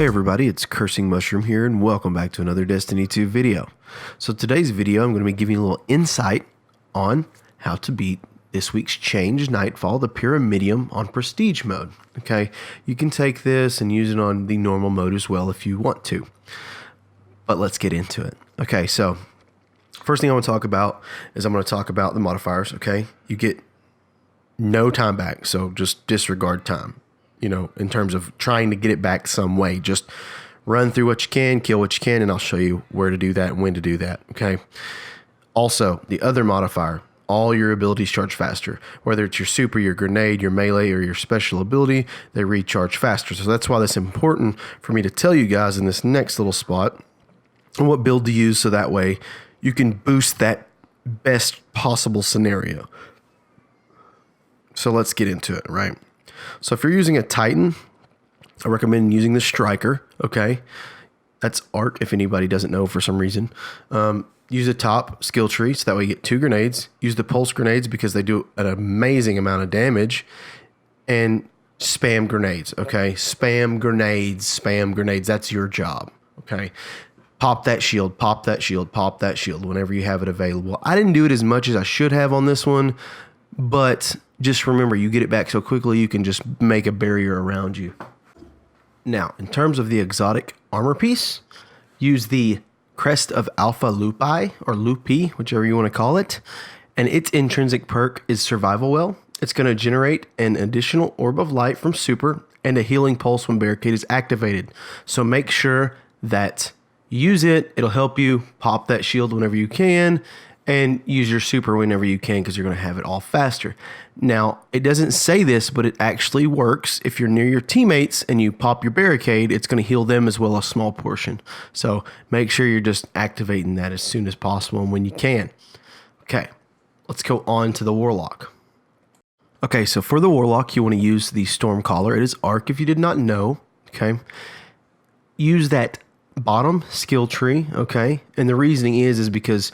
Hey everybody, it's Cursing Mushroom here and welcome back to another Destiny 2 video. So today's video I'm going to be giving you a little insight on how to beat this week's change, Nightfall, the Pyramidion on prestige mode. Okay, you can take this and use it on the normal mode as well if you want to. But let's get into it. Okay, so first thing I want to talk about is I'm going to talk about the modifiers, okay? You get no time back, so just disregard time. You know, in terms of trying to get it back some way, just run through what you can, kill what you can, and I'll show you where to do that and when to do that, okay? Also, the other modifier, all your abilities charge faster. Whether it's your super, your grenade, your melee, or your special ability, they recharge faster. So that's why that's important for me to tell you guys in this next little spot and what build to use so that way you can boost that best possible scenario. So let's get into it, right? So if you're using a Titan, I recommend using the Striker, okay? That's Arc, if anybody doesn't know for some reason. Use the top skill tree, so that way you get 2 grenades. Use the pulse grenades because they do an amazing amount of damage. And spam grenades, okay? Spam grenades, spam grenades. That's your job, okay? Pop that shield, pop that shield, pop that shield whenever you have it available. I didn't do it as much as I should have on this one, but just remember, you get it back so quickly, you can just make a barrier around you. Now, in terms of the exotic armor piece, use the Crest of Alpha Lupi, or Lupi, whichever you want to call it. And its intrinsic perk is Survival Well. It's going to generate an additional Orb of Light from Super and a Healing Pulse when Barricade is activated. So make sure that you use it. It'll help you pop that shield whenever you can, and use your super whenever you can because you're going to have it all faster. Now, it doesn't say this, but it actually works. If you're near your teammates and you pop your barricade, it's going to heal them as well, a small portion. So make sure you're just activating that as soon as possible and when you can. Okay, let's go on to the Warlock. Okay, so for the Warlock, you want to use the Stormcaller. It is Arc if you did not know, okay? Use that bottom skill tree, okay? And the reasoning is because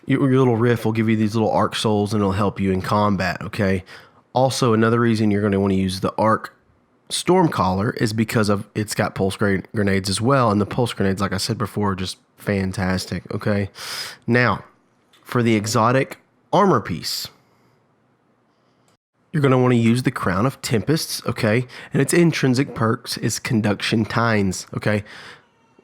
your little riff will give you these little arc souls and it'll help you in combat, okay? Also, another reason you're going to want to use the arc Stormcaller is because of it's got pulse grenades as well, and the pulse grenades, like I said before, are just fantastic, okay? Now, for the exotic armor piece, you're going to want to use the Crown of Tempests, okay? And its intrinsic perks is Conduction Tines, okay?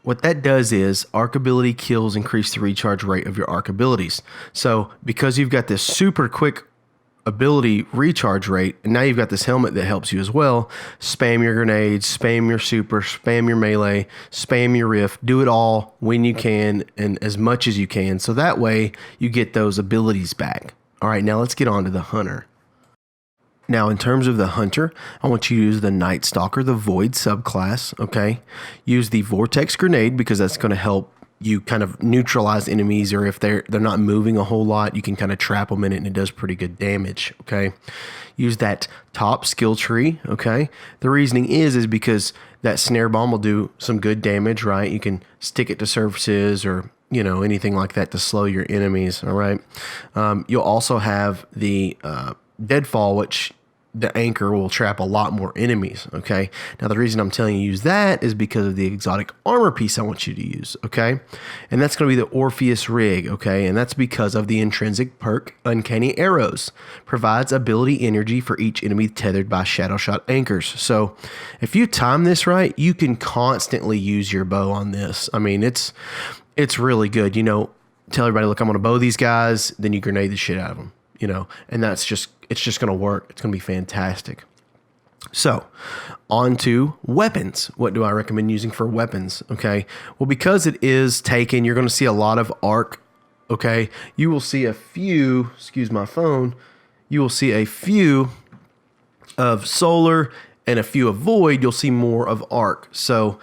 What that does is arc ability kills increase the recharge rate of your arc abilities. So because you've got this super quick ability recharge rate, and now you've got this helmet that helps you as well, spam your grenades, spam your super, spam your melee, spam your riff, do it all when you can and as much as you can. So that way you get those abilities back. All right, now let's get on to the Hunter. Now, in terms of the Hunter, I want you to use the Night Stalker, the Void subclass, okay? Use the Vortex Grenade because that's going to help you kind of neutralize enemies, or if they're not moving a whole lot, you can kind of trap them in it and it does pretty good damage, okay? Use that top skill tree, okay? The reasoning is because that Snare Bomb will do some good damage, right? You can stick it to surfaces or, you know, anything like that to slow your enemies, all right? You'll also have the Deadfall, which the anchor will trap a lot more enemies, okay? Now, the reason I'm telling you use that is because of the exotic armor piece I want you to use, okay? And that's going to be the Orpheus Rig, okay? And that's because of the intrinsic perk, Uncanny Arrows. Provides ability energy for each enemy tethered by Shadow Shot anchors. So if you time this right, you can constantly use your bow on this. I mean, it's really good. You know, tell everybody, look, I'm going to bow these guys, then you grenade the shit out of them. You know, and it's just going to work. It's going to be fantastic. So, on to weapons. What do I recommend using for weapons? Okay. Well, because it is taken, you're going to see a lot of arc. Okay. You will see a few, excuse my phone, you will see a few of solar and a few of void. You'll see more of arc. So,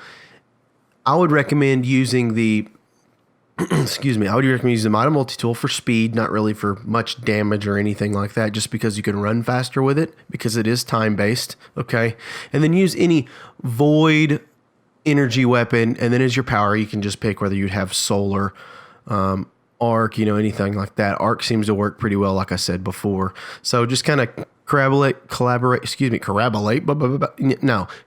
I would recommend using the excuse me, I would recommend using the Mighty Multi-Tool for speed, not really for much damage or anything like that, just because you can run faster with it, because it is time-based, okay? And then use any void energy weapon, and then as your power, you can just pick whether you'd have solar, arc, you know, anything like that. Arc seems to work pretty well, like I said before. So just kind of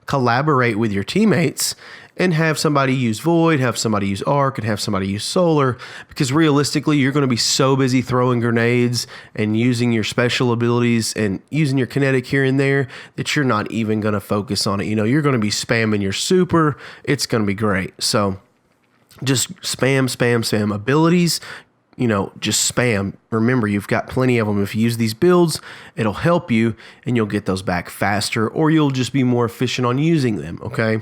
collaborate with your teammates and have somebody use Void, have somebody use Arc, and have somebody use Solar, because realistically, you're going to be so busy throwing grenades and using your special abilities and using your kinetic here and there that you're not even going to focus on it. You're going to be spamming your super. It's going to be great. So just spam abilities. Just spam. Remember, you've got plenty of them. If you use these builds, it'll help you and you'll get those back faster, or you'll just be more efficient on using them, okay?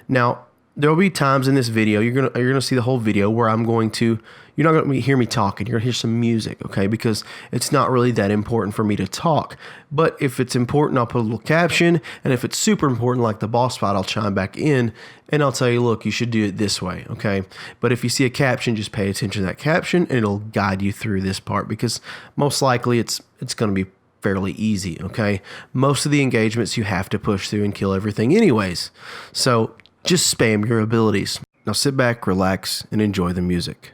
Now, there'll be times in this video, you're gonna see the whole video where you're not gonna hear me talking. You're gonna hear some music, okay? Because it's not really that important for me to talk. But if it's important, I'll put a little caption, and if it's super important, like the boss fight, I'll chime back in and I'll tell you, look, you should do it this way, okay? But if you see a caption, just pay attention to that caption, and it'll guide you through this part, because most likely it's gonna be fairly easy, okay? Most of the engagements you have to push through and kill everything anyways. So just spam your abilities. Now sit back, relax, and enjoy the music.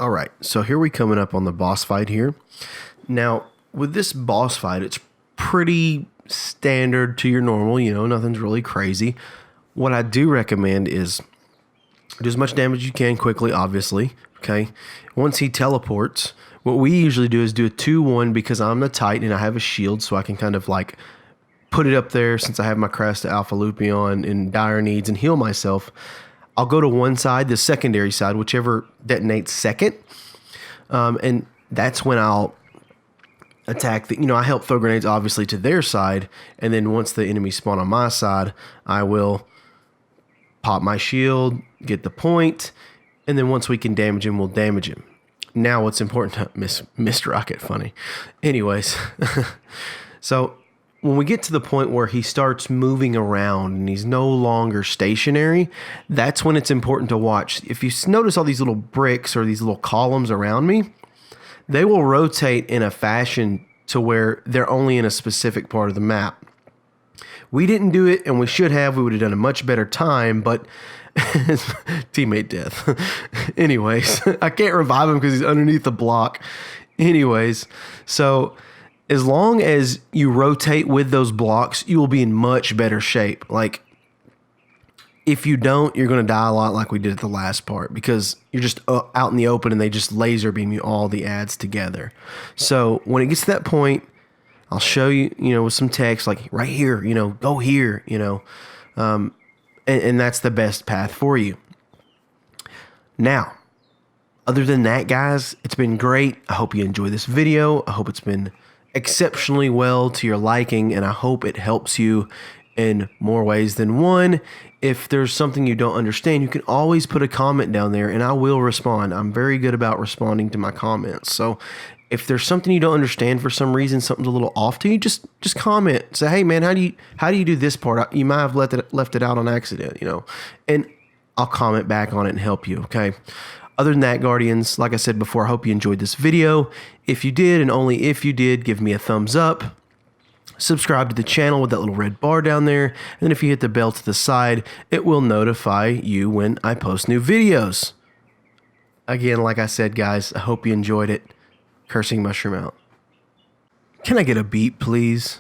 All right, so here we coming up on the boss fight here. Now, with this boss fight, it's pretty standard to your normal, nothing's really crazy. What I do recommend is do as much damage as you can quickly, obviously, okay? Once he teleports, what we usually do is do a 2-1 because I'm the Titan and I have a shield, so I can kind of like put it up there since I have my crest to Alpha Lupion in dire needs and heal myself. I'll go to one side, the secondary side, whichever detonates second. And that's when I'll attack I help throw grenades obviously to their side. And then once the enemy spawn on my side, I will pop my shield, get the point. And then once we can damage him, we'll damage him. Now what's important to missed rocket, funny. Anyways, so when we get to the point where he starts moving around and he's no longer stationary, that's when it's important to watch. If you notice all these little bricks or these little columns around me, they will rotate in a fashion to where they're only in a specific part of the map. We didn't do it, and we should have. We would have done a much better time, but teammate death. Anyways, I can't revive him because he's underneath the block. Anyways, so as long as you rotate with those blocks, you will be in much better shape. Like, if you don't, you're going to die a lot like we did at the last part because you're just out in the open and they just laser beam you all the ads together. So when it gets to that point, I'll show you, with some text like right here, go here, and that's the best path for you. Now, other than that, guys, it's been great. I hope you enjoy this video. I hope it's been exceptionally well to your liking, and I hope it helps you in more ways than one. If there's something you don't understand, you can always put a comment down there and I will respond. I'm very good about responding to my comments. So if there's something you don't understand for some reason, something's a little off to you, just comment. Say, hey man, how do you do this part? You might have left it out on accident, and I'll comment back on it and help you. Okay. Other than that, Guardians, like I said before, I hope you enjoyed this video. If you did, and only if you did, give me a thumbs up. Subscribe to the channel with that little red bar down there. And then if you hit the bell to the side, it will notify you when I post new videos. Again, like I said, guys, I hope you enjoyed it. Cursing Mushroom out. Can I get a beat, please?